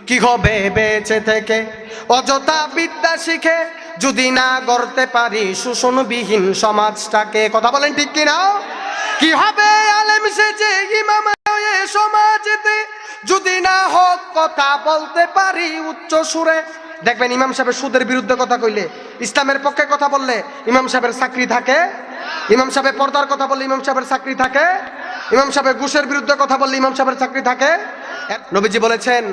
কি হবে বেঁচে থেকে অযথা বিদ্যা শিখে যদি না গড়তে পারি শোষণবিহীন সমাজটাকে? কথা বলেন ঠিক কিনা? কি হবে আলেম সেজে ইমাম হয়ে সমাজেতে যদি না হক কথা বলতে পারি উচ্চ সুরে? দেখবেন ইমাম সাহেবের সুদের বিরুদ্ধে কথা কইলে, ইসলামের পক্ষে কথা বললে ইমাম সাহেবের চাকরি থাকে। ইমাম সাহেবের পর্দার কথা বললে ইমাম সাহেবের চাকরি থাকে। ইমাম সাহেবের ঘুষের বিরুদ্ধে কথা বললে ইমাম সাহেবের চাকরি থাকে। নবীজি বলেছেন,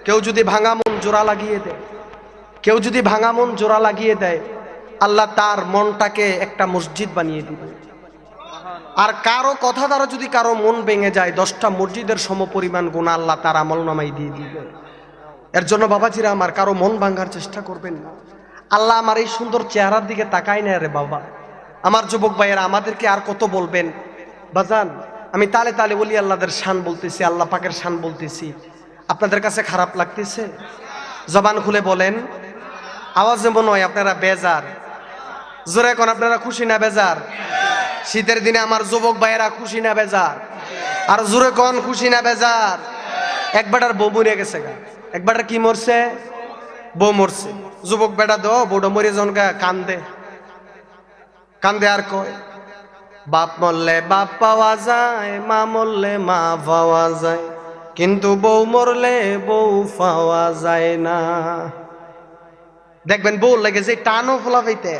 কেউ যদি ভাঙা মন জোড়া লাগিয়ে দেয়, কেউ যদি ভাঙা মন জোড়া লাগিয়ে দেয়, আল্লাহ তার মনটাকে একটা মসজিদ বানিয়ে দিবে। আর কারো কথা দ্বারা যদি কারো মন ভেঙে যায়, 10টা মসজিদের সমপরিমাণ গুনাহ আল্লাহ তার আমলনামাই দিয়ে দিবে। এর জন্য বাবাজিরা আমার, কারো মন ভাঙার চেষ্টা করবেন না। আল্লাহ আমার এই সুন্দর চেহারার দিকে তাকায় না রে বাবা। আমার যুবক ভাইয়েরা, আমাদেরকে আর কত বলবেন বাজান? আমি তালে তালে বলি আল্লাহদের শান বলতেছি, আল্লাহ পাকের শান বলতেছি। আপনাদের কাছে খারাপ লাগতেছে? জবান খুলে বলেন। আওয়াজে মনে হয় আপনারা বেজার। জোরে এখন আপনারা খুশি না বেজার? শীতের দিনে আমার যুবক ভাইয়েরা খুশি না বেজার? আর জোরে কোন খুশি না বেজার? একবারটার বউ মরে গেছে গা। একবারটার কি মরছে? বউ মরছে। যুবক বেটা দো বউটা মরে যখন কান্দে কান্দে আর কয়, বাপ মরলে বাপ পাওয়া যায়, মা মরলে মা পাওয়া যায়, কিন্তু বউ মরলে বউ পাওয়া যায় না। দেখবেন বউ লেগে যে টানও ফোলা পাইতে,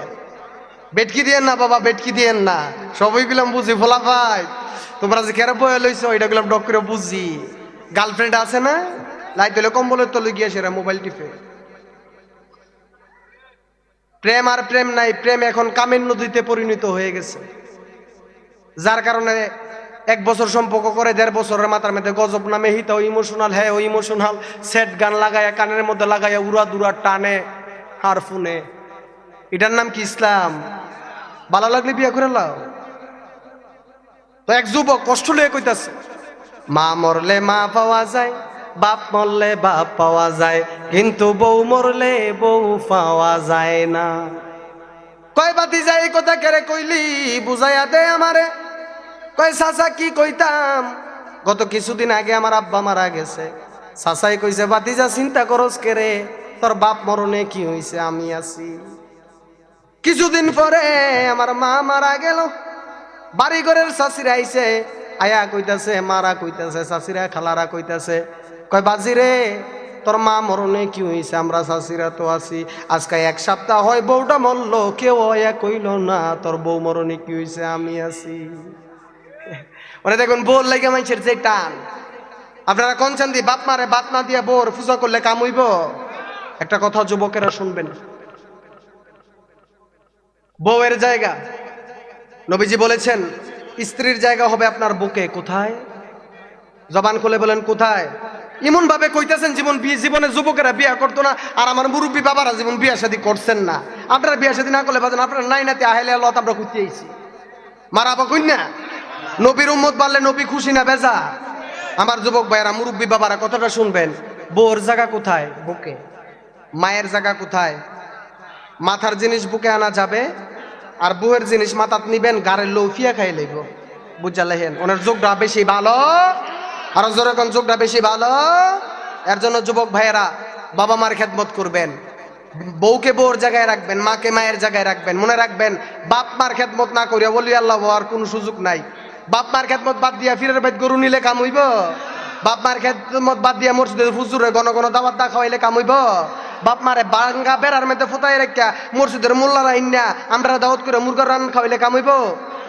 বেটকি দিয়েন না বাবা, বেটকি দিয়েন না। সবই গুলাম বুঝি ফোলা পাই। তোমরা যে কেন বয়ে লইছো এটা গুলাম ডক করে বুঝি। গার্লফ্রেন্ড আছে না, লাইট হলে কম্বলের তলে গিয়ে সেরা মোবাইল টিপে। প্রেম আর প্রেম নাই, প্রেম এখন কামের নদীতে পরিণত হয়ে গেছে। যার কারণে 1 বছর সম্পর্ক করে 1.5 বছরের মাথার মধ্যে গজব নামে হিতা ইমোশনাল, হ্যাঁ ওই ইমোশনাল সেট গান লাগাইয়া কানের মধ্যে লাগাইয়া উড়া দুরা টানে আর ফোনে। এটার নাম কি ইসলাম? ভালো লাগলে বিয়ে করে লাও। তো এক যুবক কষ্ট লয়ে কইতাছে, মা মরলে মা পাওয়া যায়, বাপ মরলে বাপ পাওয়া যায়, কিন্তু বউ মরলে বউ পাওয়া যায় না। কয় বাতি যাই কথা কেরে কইলি বুঝাইয়া দে আমারে। কয় চাচা কি কইতাম, গত কিছুদিন আগে আমার আব্বা মারা গেছে। চাচাই কইছে, বাতিজা চিন্তা করস কেরে, তোর বাপ মরণে কি হইছে, আমি আছি। কিছুদিন পরে আমার মা মারা গেল। বাড়ি ঘরের চাচিরা আইছে, আয়া কইতাছে, মারা কইতাছে, চাচিরা খালারা কইতাছে, কয় বাজিরে তোর মা মরণে কি হইছে, আমরা চাচিরা তো আছি। আজকে 1 সপ্তাহ হয় বউটা মরলো, কেউ আয়া কইল না তোর বউ মরণে কি হইছে, আমি আছি। মানে দেখুন বউর লাগে মানুষের যে টান। আপনারা কোন চান দিয়ে বাপ মারে বাপ না দিয়া বউর পূজা করলে কাম হইব? একটা কথা যুবকেরা শুনবেন, বউয়ের জায়গা নবীজি বলেছেন স্ত্রীর জায়গা হবে আপনার বুকে। কোথায়? জবান খুলে বলেন কোথায়? এমন ভাবে কইতেছেন জীবনে যুবকেরা বিয়ে করতো না, আর আমার মুরব্বী বাবারা জীবন বিয়ে শাদী করছেন না। আপনারা বিয়ে শাদী না করলে বাজেন আপনারা নাই নাতি আহেলে আল্লাহ আমরা খুঁজতে আইছি মারাবা কইনা। নবীর উম্মত বাড়লে নবী খুশি না বেজা? আমার যুবক ভাইয়েরা, মুরব্বী বাবারা কথাটা শুনবেন। বউর জায়গা কোথায়? বুকে। মায়ের জায়গা কোথায়? মাথার জিনিস বুকে আনা যাবে, আর বউয়ের জিনিস মাথাত নিবেন, গাড়ের লৌফিয়া খাই লইব। বুঝা লেহেন ওনার যোগটা বেশি ভালো, আর যেরকম যোগটা বেশি ভালো। এর জন্য যুবক ভাইয়েরা বাবা মার খেদমত করবেন, বউকে বউর জায়গায় রাখবেন, মাকে মায়ের জায়গায় রাখবেন। মনে রাখবেন, বাপ মার খেদমত না করিয়া বলি আল্লাহ আর কোনো সুযোগ নাই। বাপ মার খেদমত বাদ দিয়া ফিরের বাইত গরু নিলে কাম হইব? বাপ মার খেদমত বাদ দিয়া মসজিদে হুজুরে ঘন ঘন দাওয়াত দা খাওয়াইলে কাম হইব? বাপ মারে বাঙ্গা বেড়ার মধ্যে ফোটাই রেখা মসজিদের মোল্লারা ইন্না আমরা দাওয়াত করে মুরগার রান খাওয়াইলে কাম হইব?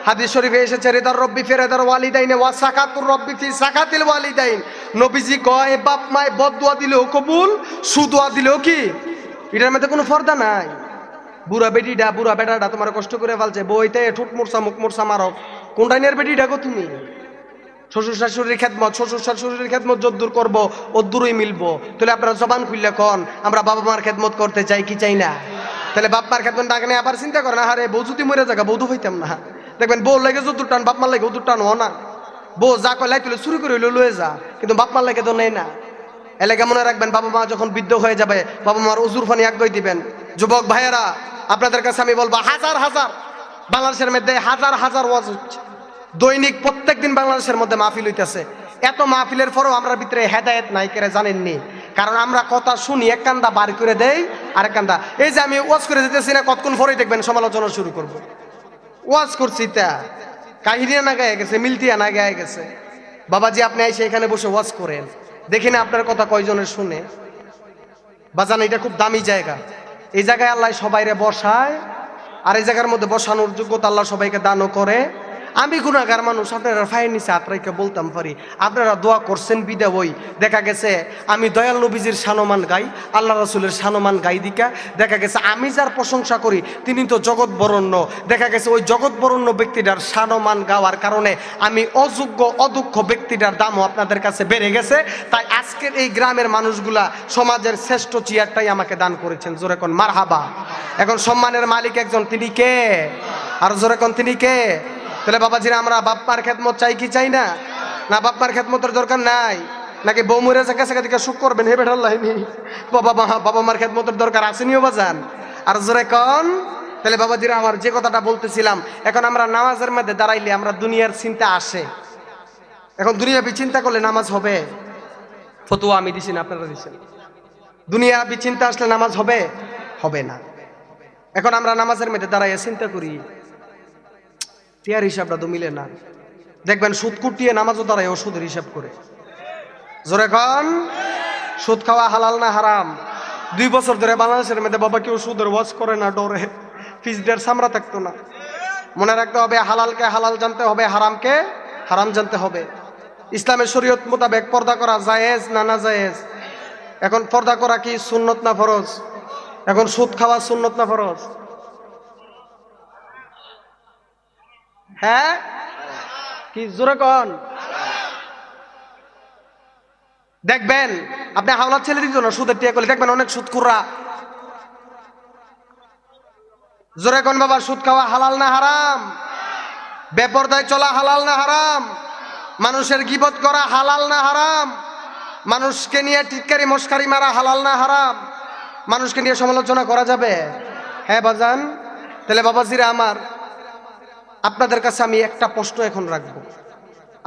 হাদিস শরীফে এসেছে, রিদার রব্বি ফিরাদার ওয়ালিদাইনে ওয়া সাকাতুর রব্বি ফি সাকাতিল ওয়ালিদাইন। নবীজি কয় বাপ মায় বদদুয়া দিলেও কবুল, সুদুয়া দিলেও কি? এটার মধ্যে কোনো পর্দা নাই। বুড়া বেটিটা বুড়া বেটাটা তোমার কষ্ট করে ফেলছে, বইতে ঠোঁট মোরসা মুখ মোরসা মারক, কোনটা নিয়ে বেটিটা গো তুমি? শ্বশুর শাশুড়ির খেদমত, শ্বশুর শাশুড়ির খেদমত যদ্দূর করবো ওদ্দূরই মিলবো। তাহলে আপনারা জবান খুললে কন আমরা বাবা মার খেদমত করতে চাই কি চাই না? তাহলে বাপ মার খেদমত ডাকে নিয়ে আবার চিন্তা করেন, আরে বউ যদি মরে জায়গা বউ তো হইতাম না। দেখবেন বউ লাগে যদ্দূর টান, বাপ মার লাগে ওদূর টান হো না। বউ যা কয় লাই তুলে চুরি করে লয়ে যা, কিন্তু বাপ মার লাগে তো নেই না। এলাকা মনে রাখবেন, বাবা মা যখন বৃদ্ধ হয়ে যাবে বাবা মার উজুর ফানি আগ্রহ দিবেন। যুবক ভাইয়েরা, আপনাদের কাছে আমি বলবো, হাজার হাজার বাংলাদেশের মধ্যে হাজার হাজার ওয়াজ হচ্ছে দৈনিক, প্রত্যেক দিন বাংলাদেশের মধ্যে মাহফিল হইতেছে। এত মাহফিলের পরেও আমরা ভিতরে হেদায়েত নাই কেরে জানেননি? কারণ আমরা কথা শুনি, এক কান্দা বার করে দেই আর এক কান্দা। এই যে আমি ওয়াজ করে দিতেছি না, কতক্ষণ পরেই দেখবেন সমালোচনা শুরু করব। ওয়াজ করছি তা কাহিনী না গায়ে গেছে, মিলতিয়া না গায়ে গেছে। বাবাজি আপনি এসে এখানে বসে ওয়াজ করেন, দেখি না আপনার কথা কয়জনের শুনে। বাজান এটা খুব দামি জায়গা, এই জায়গায় আল্লাহ সবাইরে বসায়, আর এই জায়গার মধ্যে বসানোর যোগ্যতা আল্লাহ সবাইকে দানও করে। আমি গুনাহগার মানুষ, আপনারা ফাইন নিচে আত্রাইকে বলতাম পারি, আপনারা দোয়া করছেন বিদা ওই দেখা গেছে আমি দয়াল নবীজির সানমান গাই, আল্লাহ রাসূলের সানমান গাই দিকা দেখা গেছে আমি যার প্রশংসা করি তিনি তো জগৎ বরণ্য, দেখা গেছে ওই জগৎ বরণ্য ব্যক্তিটার সানমান গাওয়ার কারণে আমি অযোগ্য অদক্ষ ব্যক্তিটার দামও আপনাদের কাছে বেড়ে গেছে। তাই আজকের এই গ্রামের মানুষগুলা সমাজের শ্রেষ্ঠ চেয়ারটাই আমাকে দান করেছেন। জোরে কোন মারহাবা। এখন সম্মানের মালিক একজন, তিনি কে? আর জোরে কোন তিনি কে? তাহলে বাবাজিরা আমরা বাপ্পার খেদমত চাই কি চাই না? না বাপ্পার খেদমতের দরকার নাই, নাকি বউ মরে কাছে দিকে সুখ করবেন হে বেটার লাইনি? বাবা মার খেদমতের দরকার আসেনিও বাজান। আর জোরে কন। তাহলে বাবাজিরা আমার যে কথাটা বলতেছিলাম, এখন আমরা নামাজের মধ্যে দাঁড়াইলে আমরা দুনিয়ার চিন্তা আসে। এখন দুনিয়াবি চিন্তা করলে নামাজ হবে? ফতোয়া আমি দিছি না, আপনারা দিচ্ছেন। দুনিয়াবি চিন্তা আসলে নামাজ হবে? হবে না। এখন আমরা নামাজের মধ্যে দাঁড়াইয়া চিন্তা করি, টিয়ার হিসাবটা তো মিলে না। দেখবেন সুদ কুটিয়ে নামাজও দাঁড়ায় ও সুদের হিসাব করে। জোরে কন, সুদ খাওয়া হালাল না হারাম? 2 বছর ধরে বাংলাদেশের মধ্যে বাবা কেউ সুদের ওয়াজ করে না, ডরে ফিজদের সামরা থাকতো না। মনে রাখতে হবে হালালকে হালাল জানতে হবে, হারামকে হারাম জানতে হবে। ইসলামের শরীয়ত মোতাবেক পর্দা করা জায়েজ না না জায়েজ? এখন পর্দা করা কি সুন্নত না ফরজ? এখন সুদ খাওয়া সুন্নত না ফরজ? হ্যাঁ কি জোরে কন। দেখবেন আপনি হাওলাত ছেলে দিত না, সুদের টিয়া করলে দেখবেন অনেক সুদখোররা। জোরে কন বাবা, সুদ খাওয়া হালাল না হারাম? বেপরদায় চলা হালাল না হারাম? মানুষের গীবত করা হালাল না হারাম? মানুষকে নিয়ে টিটকারি মস্কারি মারা হালাল না হারাম? মানুষকে নিয়ে সমালোচনা করা যাবে? হ্যাঁ বাজান। তাহলে বাবাজিরা আমার, আপনাদের কাছে আমি একটা প্রশ্ন এখন রাখবো,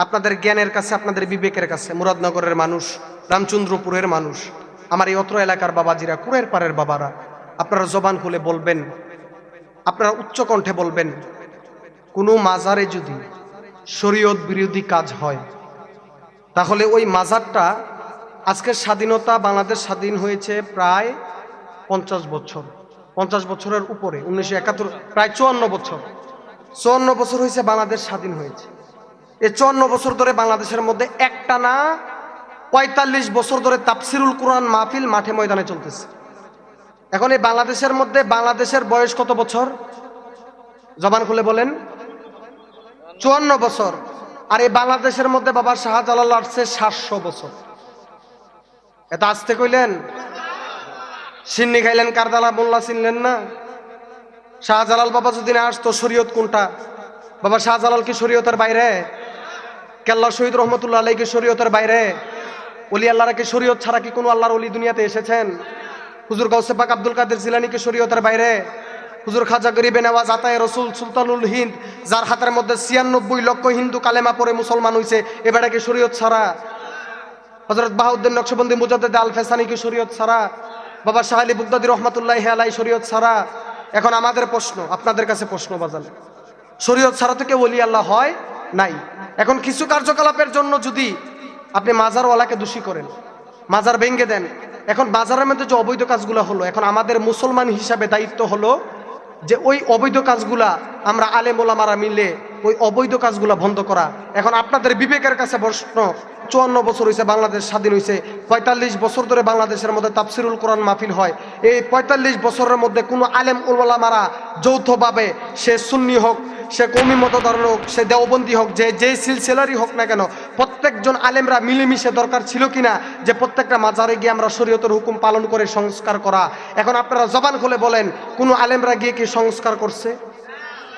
আপনাদের জ্ঞানের কাছে, আপনাদের বিবেকের কাছে। মুরাদনগরের মানুষ, রামচন্দ্রপুরের মানুষ, আমার এই অত্র এলাকার বাবাজিরা, কুড়ের পাড়ের বাবারা, আপনারা জবান খুলে বলবেন, আপনারা উচ্চ কণ্ঠে বলবেন, কোনো মাজারে যদি শরীয়ত বিরোধী কাজ হয় তাহলে ওই মাজারটা, আজকের স্বাধীনতা, বাংলাদেশ স্বাধীন হয়েছে প্রায় 50 বছর, 50 বছরের উপরে, 1971 প্রায় 54 বছর, 54 বছর হয়েছে বাংলাদেশ স্বাধীন হয়েছে। এই 54 বছর ধরে বাংলাদেশের মধ্যে একটা না 45 বছর ধরে তাফসিরুল কোরআন মাহফিল মাঠে ময়দানে চলতেছে। এখন এই বাংলাদেশের মধ্যে, বাংলাদেশের বয়স কত বছর? জবান খুলে বলেন। 54 বছর। আর এই বাংলাদেশের মধ্যে বাবা শাহজালাল আসছে 700 বছর। এত আসতে কইলেন? সিন্নি খাইলেন, কারদালা মোল্লা চিনলেন না? শাহজালাল বাবা যদি না আসতো, শরীয়ত কোনটা? বাবা শাহজালাল কি শরীয়তের বাইরে? কেল্লা শহীদ রহমতুল্লাহ আলাইহি কি শরীয়তের বাইরে? ওলি আল্লাহরা কি শরীয়ত ছাড়া কি কোনো আল্লাহর ওলি দুনিয়াতে এসেছেন? হুজুর গাউসে পাক আব্দুল কাদের জিলানী কি শরীয়তের বাইরে? হুজুর খাজা গরিবে নেওয়াজ আতায়ে রসুল সুলতানুল হিন্দ, যার হাতের মধ্যে 96 লক্ষ হিন্দু কালেমা পড়ে মুসলমান হইছে, এবারে কি শরীয়ত ছাড়া? হযরত বাহাউদ্দিন নকশবন্দি মুজাদ্দিদ আল ফেসানি কি শরীয়ত ছাড়া? বাবা শাহ আলী বুগদাদি রহমাতুল্লাহি আলাইহি শরীয়ত ছাড়া? এখন আমাদের প্রশ্ন, আপনাদের কাছে প্রশ্ন বাজালে, শরীয়ত ছাড়া তো কেউ ওলি আল্লাহ হয় নাই। এখন কিছু কার্যকলাপের জন্য যদি আপনি মাজারওয়ালাকে দোষী করেন, মাজার ভেঙে দেন, এখন বাজারের মধ্যে যে অবৈধ কাজগুলো হলো, এখন আমাদের মুসলমান হিসাবে দায়িত্ব হলো যে ওই অবৈধ কাজগুলা আমরা আলেম ওলামারা মিলে ওই অবৈধ কাজগুলা বন্ধ করা। এখন আপনাদের বিবেকের কাছে প্রশ্ন, 54 বছর হয়েছে বাংলাদেশ স্বাধীন হয়েছে, 45 বছর ধরে বাংলাদেশের মধ্যে তাফসিরুল কোরআন মাহফিল হয়। এই 45 বছরের মধ্যে কোনো আলেম ওলামারা যৌথভাবে, সে সুন্নি হোক, সে কওমি মতদর হোক, সে দেওবন্দি হোক, যে সিলসিলারই হোক না কেন, প্রত্যেকজন আলেমরা মিলেমিশে দরকার ছিল কিনা যে প্রত্যেকটা মাজারে গিয়ে আমরা শরীয়তের হুকুম পালন করে সংস্কার করা? এখন আপনারা জবান খুলে বলেন, কোনো আলেমরা গিয়ে কি সংস্কার করছে?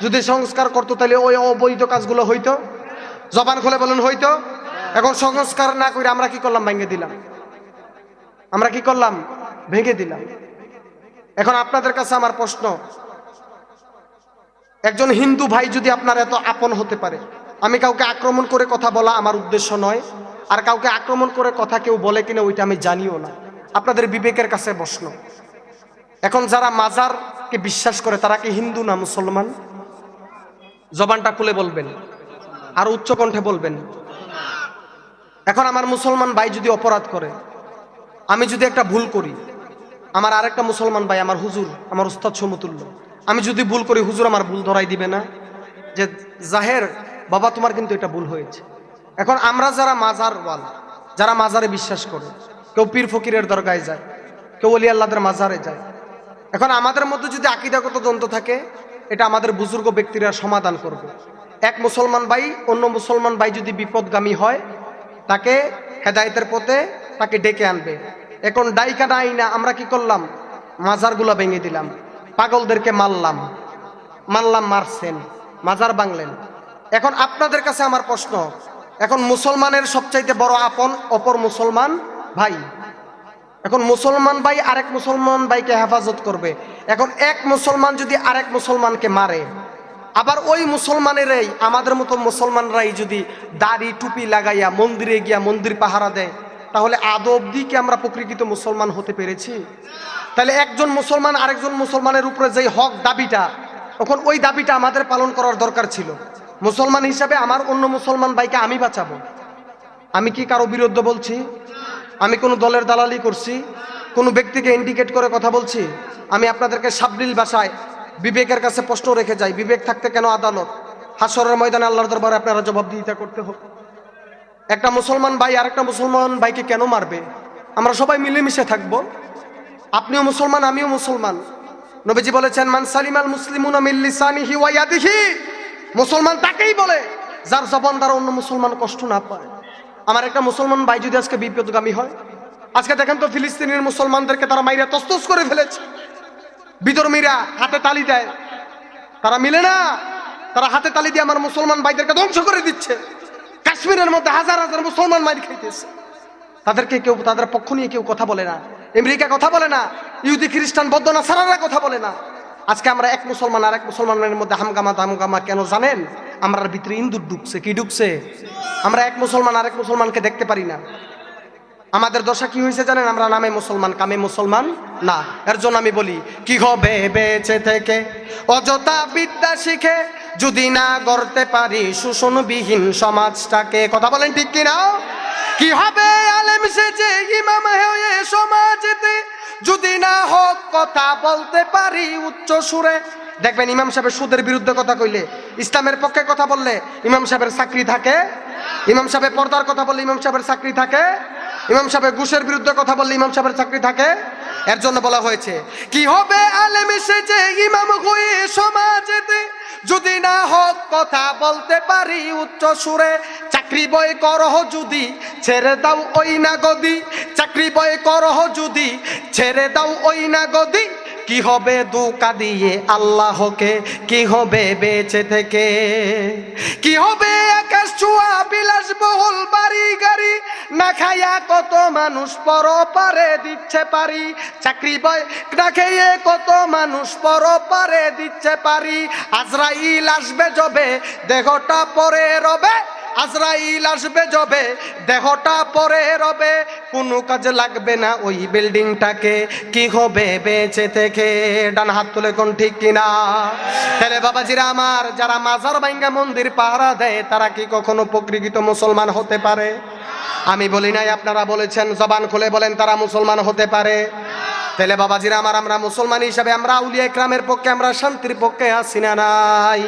যদি সংস্কার করতো তাহলে ওই অবৈধ কাজগুলো হইতো? জবান খুলে বলেন হইতো? এখন সংস্কার না করে আমরা কি করলাম? ভেঙে দিলাম। আমরা কি করলাম? ভেঙে দিলাম। এখন আপনাদের কাছে আমার প্রশ্ন, একজন হিন্দু ভাই যদি আপনার এত আপন হতে পারে, আমি কাউকে আক্রমণ করে কথা বলা আমার উদ্দেশ্য নয়, আর কাউকে আক্রমণ করে কথা কেউ বলে কিনা ওইটা আমি জানিও না। আপনাদের বিবেকের কাছে প্রশ্ন, এখন যারা মাজারকে বিশ্বাস করে তারা কি হিন্দু না মুসলমান? জবানটা খুলে বলবেন, আর উচ্চ কণ্ঠে বলবেন। এখন আমার মুসলমান ভাই যদি অপরাধ করে, আমি যদি একটা ভুল করি, আমার আরেকটা মুসলমান ভাই, আমার হুজুর, আমার উস্তাদ সমতুল্য, আমি যদি ভুল করি, হুজুর আমার ভুল ধরাই দিবে না যে জাহের বাবা তোমার কিন্তু এটা ভুল হয়েছে। এখন আমরা যারা মাজারওয়াল, যারা মাজারে বিশ্বাস করে, কেউ পীর ফকিরের দরগায় যায়, কেউ ওলি আল্লাহদের মাজারে যায়, এখন আমাদের মধ্যে যদি আকীদাগত দ্বন্দ্ব থাকে, এটা আমাদের বুজুর্গ ব্যক্তিরা সমাধান করবে। এক মুসলমান ভাই অন্য মুসলমান ভাই যদি বিপদগামী হয়, তাকে হেদায়েতের পথে তাকে ডেকে আনবে। এখন ডাইকা নাই না আমরা কি করলাম? মাজারগুলো ভেঙে দিলাম, পাগলদেরকে মারলাম, মারছেন, মাজার ভাঙলেন। এখন আপনাদের কাছে আমার প্রশ্ন, এখন মুসলমানের সবচাইতে বড় আপন অপর মুসলমান ভাই। এখন মুসলমান ভাই আরেক মুসলমান ভাইকে হেফাজত করবে। এখন এক মুসলমান যদি আরেক মুসলমানকে মারে, আবার ওই মুসলমানেরাই, আমাদের মতো মুসলমানরাই যদি দাড়ি টুপি লাগাইয়া মন্দিরে গিয়া মন্দির পাহারা দেয়, তাহলে আদৌ অবধি কি আমরা প্রকৃত মুসলমান হতে পেরেছি? তাহলে একজন মুসলমান আরেকজন মুসলমানের উপরে যে হক দাবিটা, তখন ওই দাবিটা আমাদের পালন করার দরকার ছিল। মুসলমান হিসাবে আমার অন্য মুসলমান ভাইকে আমি বাঁচাবো। আমি কি কারো বিরুদ্ধে বলছি? আমি কোনো দলের দালালি করছি? কোনো ব্যক্তিকে ইন্ডিকেট করে কথা বলছি? আমি আপনাদেরকে সাবলীল ভাষায় বিবেকের কাছে প্রশ্ন রেখে যাই, বিবেক থাকতে কেন আদালত, হাশরের ময়দানে আল্লাহর দরবারে আপনারা জবাবদিহিতা করতে হবে। একটা মুসলমান ভাই আরেকটা মুসলমান ভাইকে কেন মারবে? আমরা সবাই মিলেমিশে থাকবো। আপনিও মুসলমান, আমিও মুসলমান। নবীজি বলেছেন, মান সালিমাল মুসলিমুনা মিন লিসানিহি ওয়া ইয়াদিহি, মুসলমান তাকেই বলে যার জবান দ্বারা অন্য মুসলমান কষ্ট না পায়। আমার একটা মুসলমান ভাই যদি আজকে বিপদগামী হয়, আজকে দেখেন তো ফিলিস্তিনের মুসলমানদেরকে তারা মাইরা তসতস করে ফেলেছে। বিধর্মীরা হাতে তালি দেয়, তারা মিলে না, তারা হাতে তালি দিয়ে আমার মুসলমান ভাইদেরকে ধ্বংস করে দিচ্ছে। কাশ্মীরের মধ্যে হাজার হাজার মুসলমান মাইর খাইতেছে, তাদেরকে কেউ, তাদের পক্ষ নিয়ে কেউ কথা বলে না। আমেরিকা কথা বলে না, ইহুদি খ্রিস্টান বৌদ্ধ নাসারারা কথা বলে না। আজকে আমরা এক মুসলমান আর এক মুসলমানের মধ্যে হামগামা কেন জানেন? আমরা ভিতরে ইন্দুর ঢুকছে। কি ঢুকছে? আমরা এক মুসলমান আরেক মুসলমানকে দেখতে পারি না। আমাদের দশা কি হয়েছে জানেন? আমরা নামে মুসলমান, কামে মুসলমান না। এর জন্য আমি বলি, কি হবে বেঁচে থেকে অযথা বিদ্যা শিখে যদি না গড়তে পারি শোষণবিহীন সমাজটাকে? কথা বলেন ঠিক কিনা? কি হবে আলেম সেজে ইমাম হয়ে সমাজেতে যদি না হক কথা বলতে পারি উচ্চ সুরে? দেখবেন ইমাম সাহেবের সুদের বিরুদ্ধে কথা কইলে, ইসলামের পক্ষে কথা বললে ইমাম সাহেবের চাকরি থাকে। ইমাম সাহেবের পর্দার কথা বললে ইমাম সাহেবের চাকরি থাকে। ইমাম সাহেবের ঘুষের বিরুদ্ধে কথা বললে ইমাম সাহেবের চাকরি থাকে। এর জন্য বলা হয়েছে, কি হবে আলেম সেজে ইমাম হয়ে সমাজেতে যদি না হক কথা বলতে পারি উচ্চ সুরে? চাকরি বয় করহ যদি ছেড়ে দাও ওই না গদি, চাকরি বয় করহ যদি ছেড়ে দাও ওই না গদি, কি হবে ধোঁকা দিয়ে আল্লাহকে? কি হবে বেঁচে থেকে? কি হবে আকাশ ছোঁয়া বিলাসবহুল বাড়ি গাড়ি না খাইয়া কত মানুষ পরপারে দিচ্ছে পারি? চাকরি বয় না খেয়ে কত মানুষ পরপারে দিচ্ছে পারি। আজরাইল আসবে যবে দেহটা পরে রবে, আজরাইল আসবে যবে দেহটা পরে রবে, কোনো কাজে লাগবে না ওই বিল্ডিংটাকে। কি হবে বেঁচে থেকে? ডান হাত তুলে কোন ঠিক কিনা? তাহলে বাবাজিরা আমার, যারা মাজার ভাঙ্গা মন্দির পাহারা দেয় তারা কি কখনো প্রকৃত মুসলমান হতে পারে? আমি বলি নাই, আপনারা বলেছেন। জবান খুলে বলেন তারা মুসলমান হতে পারে? তাহলে বাবাজিরা আমার, আমরা মুসলমান হিসাবে আমরা আউলিয়া ইকরামের পক্ষে, আমরা শান্তির পক্ষে আছি না নাই?